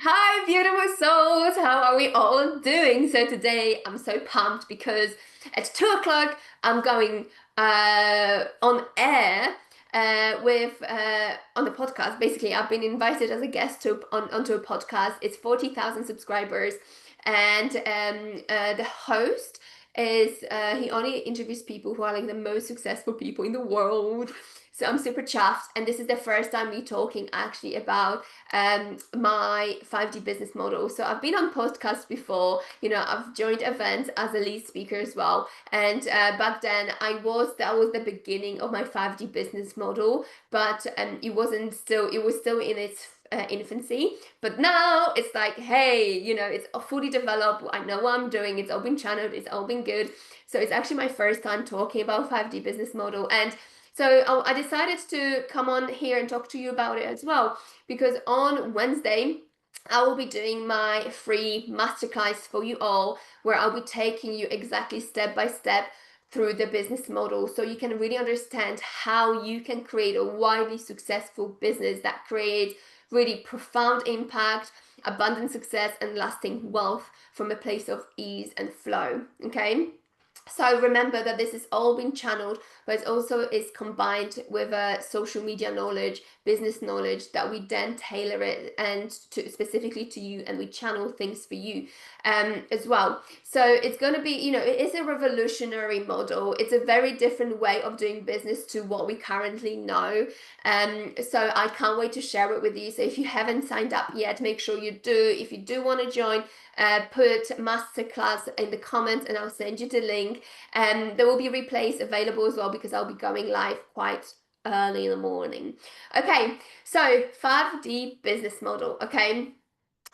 Hi, beautiful souls. How are we all doing? So today I'm so pumped because at 2 o'clock I'm going on air with on the podcast. Basically, I've been invited as a guest onto a podcast. It's 40,000 subscribers, and the host is he only interviews people who are like the most successful people in the world. So I'm super chuffed, and this is the first time we talking actually about my 5D business model. So I've been on podcasts before, I've joined events as a lead speaker as well. And back then that was the beginning of my 5D business model, but it was still in its infancy. But now it's like, hey, it's fully developed. I know what I'm doing. It's all been channeled. It's all been good. So it's actually my first time talking about 5D business model. And so I decided to come on here and talk to you about it as well, because on Wednesday, I will be doing my free masterclass for you all, where I'll be taking you exactly step by step through the business model so you can really understand how you can create a widely successful business that creates really profound impact, abundant success, and lasting wealth from a place of ease and flow. Okay. So remember that this is all been channeled, but it also is combined with social media knowledge, business knowledge that we then tailor it and specifically to you, and we channel things for you as well. So it's going to be, it is a revolutionary model. It's a very different way of doing business to what we currently know. So I can't wait to share it with you. So if you haven't signed up yet, make sure you do. If you do want to join, put masterclass in the comments and I'll send you the link. There will be replays available as well because I'll be going live quite early in the morning. Okay, so 5D business model. Okay,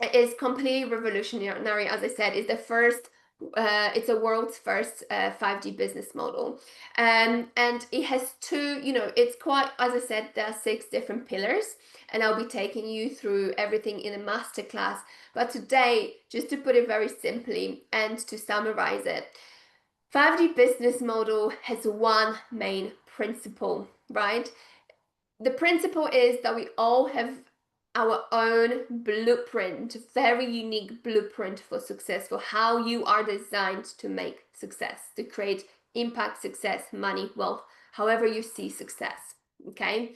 it is completely revolutionary. As I said, it's the first. It's the world's first 5D business model, and it has two. It's quite, as I said, there are 6 different pillars, and I'll be taking you through everything in a masterclass. But today, just to put it very simply and to summarize it, 5D business model has one main principle, right? The principle is that we all have our own blueprint, very unique blueprint for success, for how you are designed to make success, to create impact, success, money, wealth, however you see success. Okay.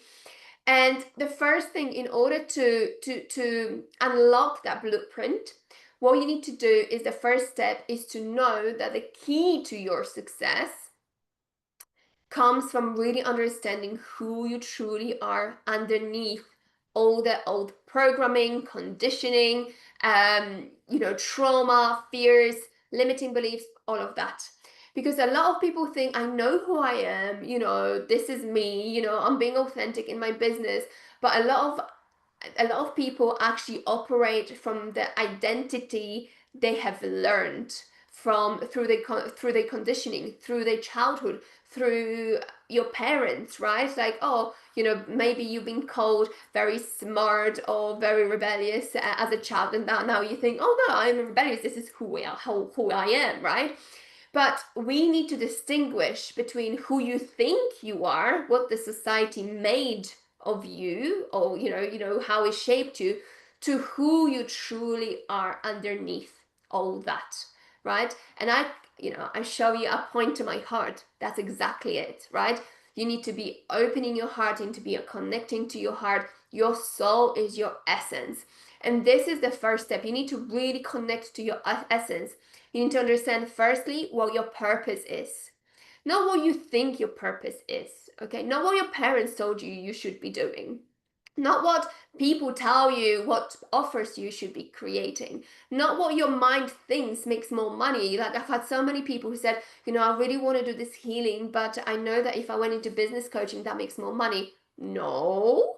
And the first thing, in order to unlock that blueprint, what you need to do is the first step is to know that the key to your success comes from really understanding who you truly are underneath all the old programming, conditioning, trauma, fears, limiting beliefs, all of that. Because a lot of people think, I know who I am, this is me, I'm being authentic in my business. But a lot of people actually operate from the identity they have learned from through their conditioning, through their childhood, through your parents, right? Like, oh, maybe you've been called very smart or very rebellious as a child, and now you think, oh no, I'm rebellious. This is who I am, right? But we need to distinguish between who you think you are, what the society made of you, or how it shaped you, to who you truly are underneath all that, right? And I show you, I point to my heart. That's exactly it, right? You need to be opening your heart, you need to be connecting to your heart. Your soul is your essence. And this is the first step. You need to really connect to your essence. You need to understand, firstly, what your purpose is. Not what you think your purpose is, okay? Not what your parents told you should be doing. Not what people tell you, what offers you should be creating. Not what your mind thinks makes more money. Like, I've had so many people who said, I really want to do this healing, but I know that if I went into business coaching, that makes more money. No.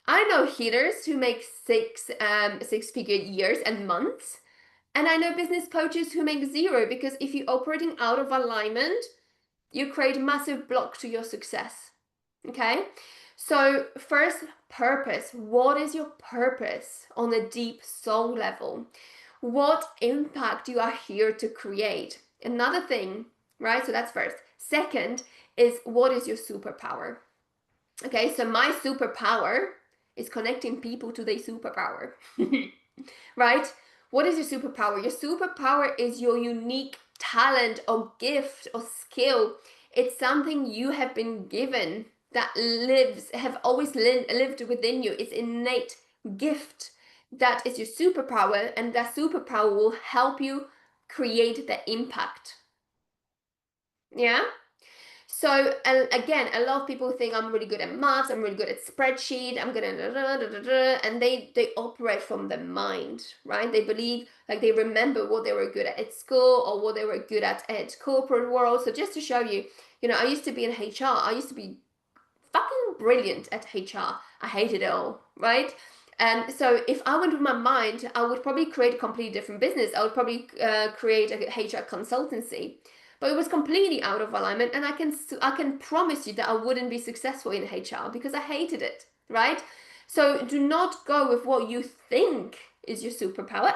I know healers who make six-figure years and months, and I know business coaches who make zero, because if you're operating out of alignment, you create a massive block to your success. Okay? So, first, purpose. What is your purpose on a deep soul level? What impact you are here to create? Another thing, right? So, that's first. Second is, what is your superpower? Okay, so my superpower is connecting people to their superpower. right? What is your superpower? Your superpower is your unique talent or gift or skill. It's something you have been given that have always lived within you. It's innate gift. That is your superpower, and that superpower will help you create the impact. Yeah? So again, a lot of people think I'm really good at maths, I'm really good at spreadsheet, I'm gonna and they operate from the mind, right? They believe like they remember what they were good at school or what they were good at corporate world. So just to show you, I used to be in HR. I used to be fucking brilliant at HR. I hated it all, right? And so if I went with my mind, I would probably create a completely different business. I would probably create a HR consultancy, but it was completely out of alignment. And I can promise you that I wouldn't be successful in HR because I hated it, right? So do not go with what you think is your superpower.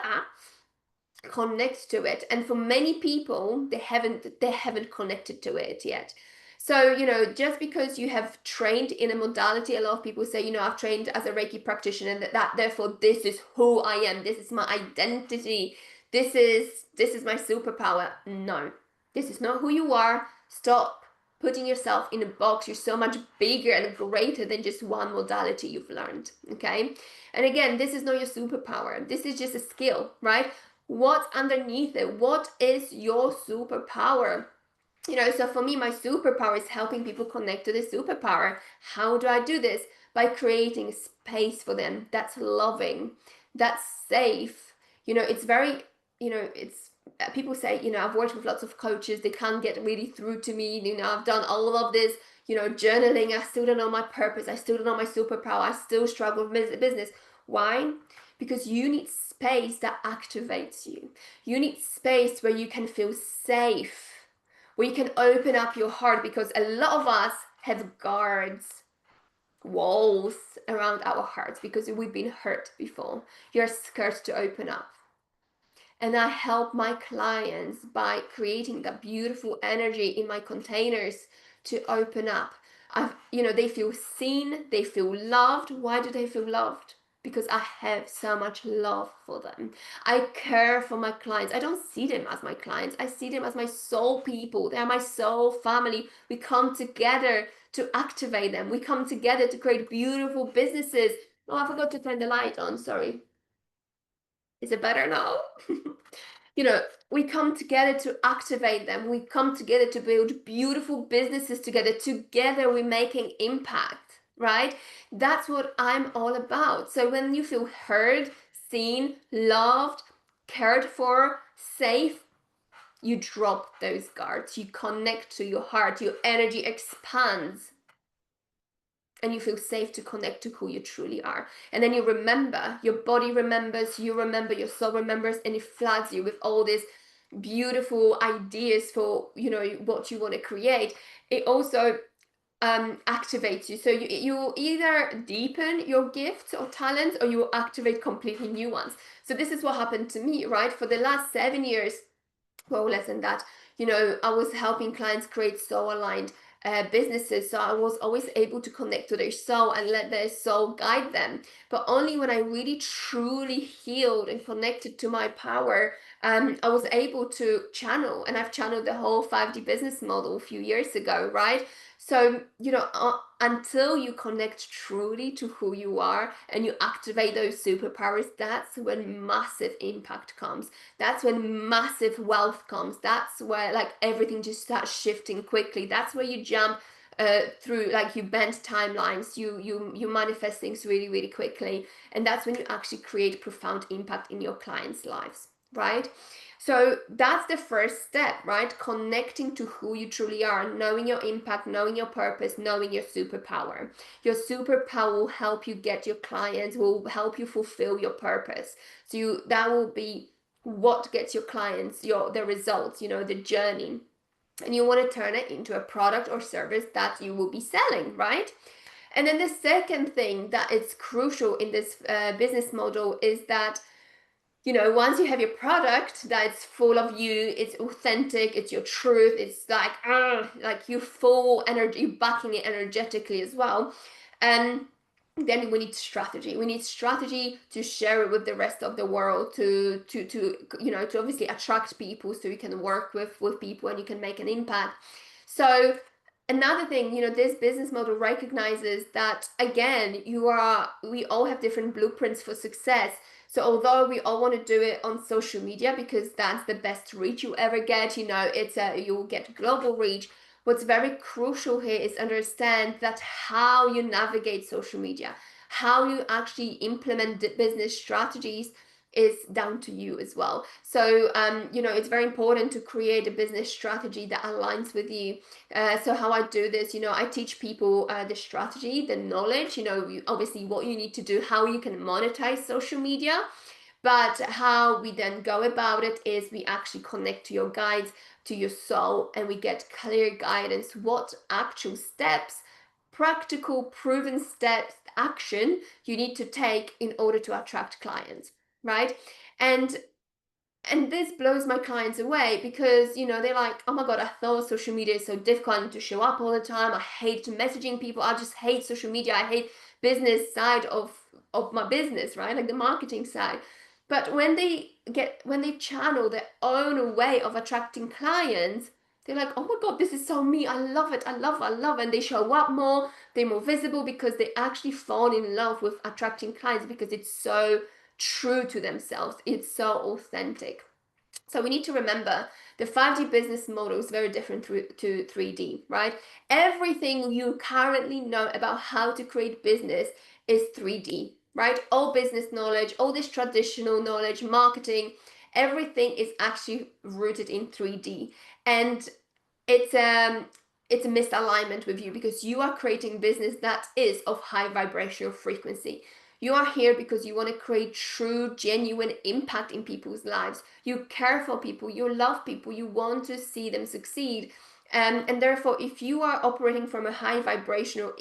Connect to it. And for many people, they haven't connected to it yet. So, just because you have trained in a modality, a lot of people say, I've trained as a Reiki practitioner, and that therefore this is who I am, this is my identity, this is my superpower. No, this is not who you are. Stop putting yourself in a box. You're so much bigger and greater than just one modality you've learned. Okay. And again, this is not your superpower. This is just a skill, right? What's underneath it? What is your superpower? So for me, my superpower is helping people connect to the superpower. How do I do this? By creating space for them that's loving, that's safe. It's very, it's people say, I've worked with lots of coaches, they can't get really through to me. I've done all of this, journaling, I still don't know my purpose, I still don't know my superpower, I still struggle with business. Why? Because you need space that activates you. You need space where you can feel safe, where you can open up your heart, because a lot of us have guards, walls around our hearts because we've been hurt before. You're scared to open up. And I help my clients by creating that beautiful energy in my containers to open up. They feel seen, they feel loved. Why do they feel loved? Because I have so much love for them. I care for my clients. I don't see them as my clients. I see them as my soul people. They're my soul family. We come together to activate them. We come together to create beautiful businesses. Oh, I forgot to turn the light on. Sorry. Is it better now? you know, we come together to activate them. We come together to build beautiful businesses together. Together, we're making impact, right? That's what I'm all about. So when you feel heard, seen, loved, cared for, safe, you drop those guards. You connect to your heart. Your energy expands. And you feel safe to connect to who you truly are. And then you remember, your body remembers, you remember, your soul remembers, and it floods you with all these beautiful ideas for, what you want to create. It also activates you. So you either deepen your gifts or talents, or you activate completely new ones. So this is what happened to me, right? For the last 7 years, well, less than that, I was helping clients create soul aligned businesses. So I was always able to connect to their soul and let their soul guide them. But only when I really truly healed and connected to my power, I was able to channel. And I've channeled the whole 5D business model a few years ago, right? So, until you connect truly to who you are and you activate those superpowers, that's when massive impact comes. That's when massive wealth comes. That's where like everything just starts shifting quickly. That's where you jump through, like you bend timelines, you manifest things really, really quickly. And that's when you actually create profound impact in your clients' lives, right? So that's the first step, right? Connecting to who you truly are, knowing your impact, knowing your purpose, knowing your superpower. Your superpower will help you get your clients, will help you fulfill your purpose. So that will be what gets your clients the results, the journey. And you want to turn it into a product or service that you will be selling, right? And then the second thing that is crucial in this business model is that once you have your product that's full of you, it's authentic, it's your truth, it's like you full energy, backing it energetically as well. And then we need strategy. We need strategy to share it with the rest of the world, to to obviously attract people so you can work with people and you can make an impact. So another thing, this business model recognizes that, again, we all have different blueprints for success. So although we all want to do it on social media because that's the best reach you ever get, you'll get global reach. What's very crucial here is understand that how you navigate social media, how you actually implement the business strategies is down to you as well. So, it's very important to create a business strategy that aligns with you. So how I do this, I teach people the strategy, the knowledge, obviously what you need to do, how you can monetize social media. But how we then go about it is we actually connect to your guides, to your soul, and we get clear guidance. What actual steps, practical, proven steps, action you need to take in order to attract clients, right? And and this blows my clients away because they're like, oh my god, I thought social media is so difficult. I need to show up all the time. I hate messaging people. I just hate social media. I hate business side of my business, right? Like the marketing side. But when they channel their own way of attracting clients, they're like, oh my god, this is so me. I love it. I love it. And they show up more. They're more visible because they actually fall in love with attracting clients because it's so true to themselves. It's so authentic. So we need to remember the 5D business model is very different to 3D, right? Everything you currently know about how to create business is 3D, right? All business knowledge, all this traditional knowledge, marketing, everything is actually rooted in 3D. And it's it's a misalignment with you because you are creating business that is of high vibrational frequency. You are here because you want to create true, genuine impact in people's lives. You care for people, you love people, you want to see them succeed. And therefore, if you are operating from a high vibrational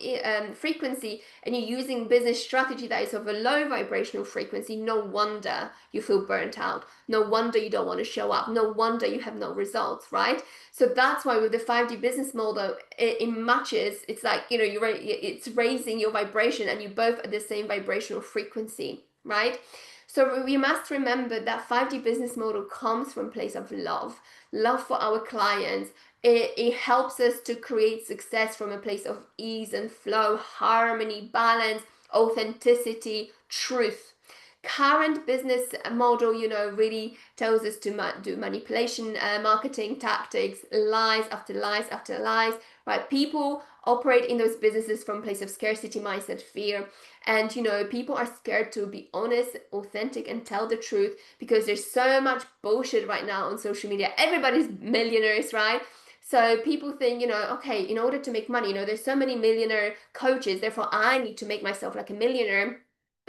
frequency and you're using business strategy that is of a low vibrational frequency, no wonder you feel burnt out. No wonder you don't want to show up. No wonder you have no results, right? So that's why with the 5D business model, it matches. It's like, it's raising your vibration and you both at the same vibrational frequency, right? So we must remember that 5D business model comes from a place of love for our clients. It helps us to create success from a place of ease and flow, harmony, balance, authenticity, truth. Current business model, really tells us to do manipulation, marketing tactics, lies after lies after lies, right? People operate in those businesses from a place of scarcity mindset, fear. And, people are scared to be honest, authentic, and tell the truth because there's so much bullshit right now on social media. Everybody's millionaires, right? So people think, okay, in order to make money, there's so many millionaire coaches, therefore I need to make myself like a millionaire.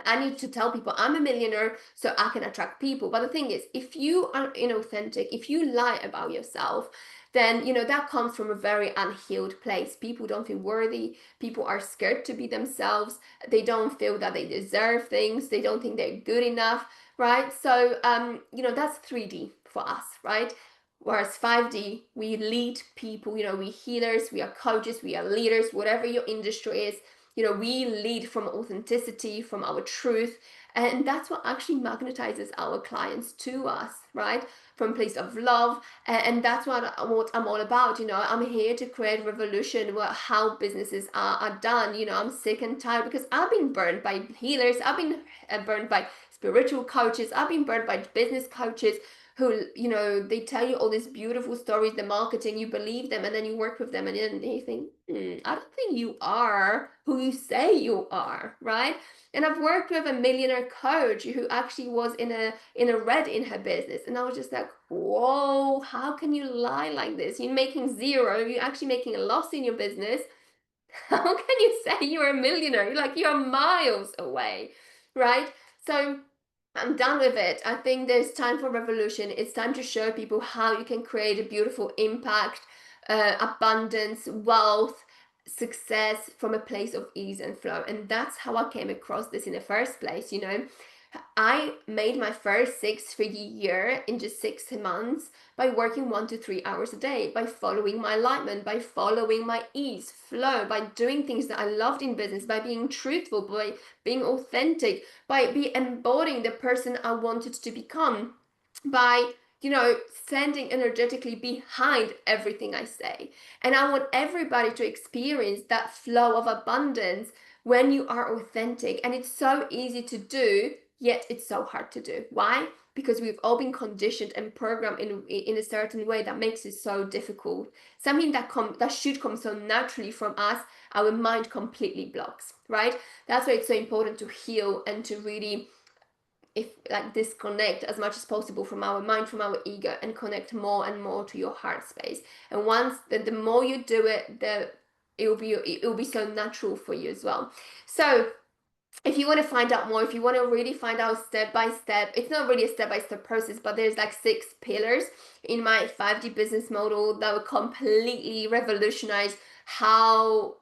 I need to tell people I'm a millionaire so I can attract people. But the thing is, if you are inauthentic, if you lie about yourself, then that comes from a very unhealed place. People don't feel worthy. People are scared to be themselves. They don't feel that they deserve things. They don't think they're good enough, right? So that's 3D for us, right? Whereas 5D, we lead people, we healers, we are coaches, we are leaders, whatever your industry is, we lead from authenticity, from our truth. And that's what actually magnetizes our clients to us, right? From a place of love. And that's what I'm all about. I'm here to create revolution where how businesses are done. I'm sick and tired because I've been burned by healers. I've been burned by spiritual coaches. I've been burned by business coaches who they tell you all these beautiful stories, the marketing, you believe them, and then you work with them and then you think, I don't think you are who you say you are, right? And I've worked with a millionaire coach who actually was in a red in her business, and I was just like, whoa, how can you lie like this? You're making zero, you're actually making a loss in your business. How can you say you're a millionaire? You're miles away, right? So I'm done with it. I think there's time for revolution. It's time to show people how you can create a beautiful impact, abundance, wealth, success from a place of ease and flow. And that's how I came across this in the first place. I made my first six-figure year in just 6 months by working 1 to 3 hours a day, by following my alignment, by following my ease, flow, by doing things that I loved in business, by being truthful, by being authentic, by be embodying the person I wanted to become, by standing energetically behind everything I say. And I want everybody to experience that flow of abundance when you are authentic. And it's so easy to do, yet it's so hard to do. Why? Because we've all been conditioned and programmed in a certain way that makes it so difficult. Something that should come so naturally from us, our mind completely blocks, right? That's why it's so important to heal and to really, if like, disconnect as much as possible from our mind, from our ego, and connect more and more to your heart space. And once the more you do it, it will be so natural for you as well. So if you want to find out more, if you want to really find out step by step, it's not really a step by step process, but there's like 6 pillars in my 5D business model that will completely revolutionize how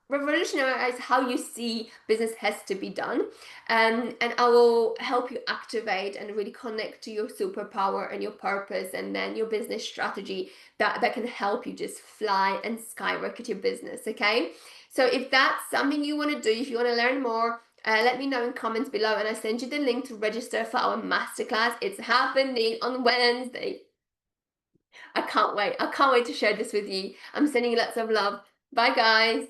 you see business has to be done. And I will help you activate and really connect to your superpower and your purpose, and then your business strategy that can help you just fly and skyrocket your business. Okay, so if that's something you want to do, if you want to learn more, let me know in comments below, and I send you the link to register for our masterclass. It's happening on Wednesday. I can't wait to share this with you. I'm sending you lots of love. Bye guys.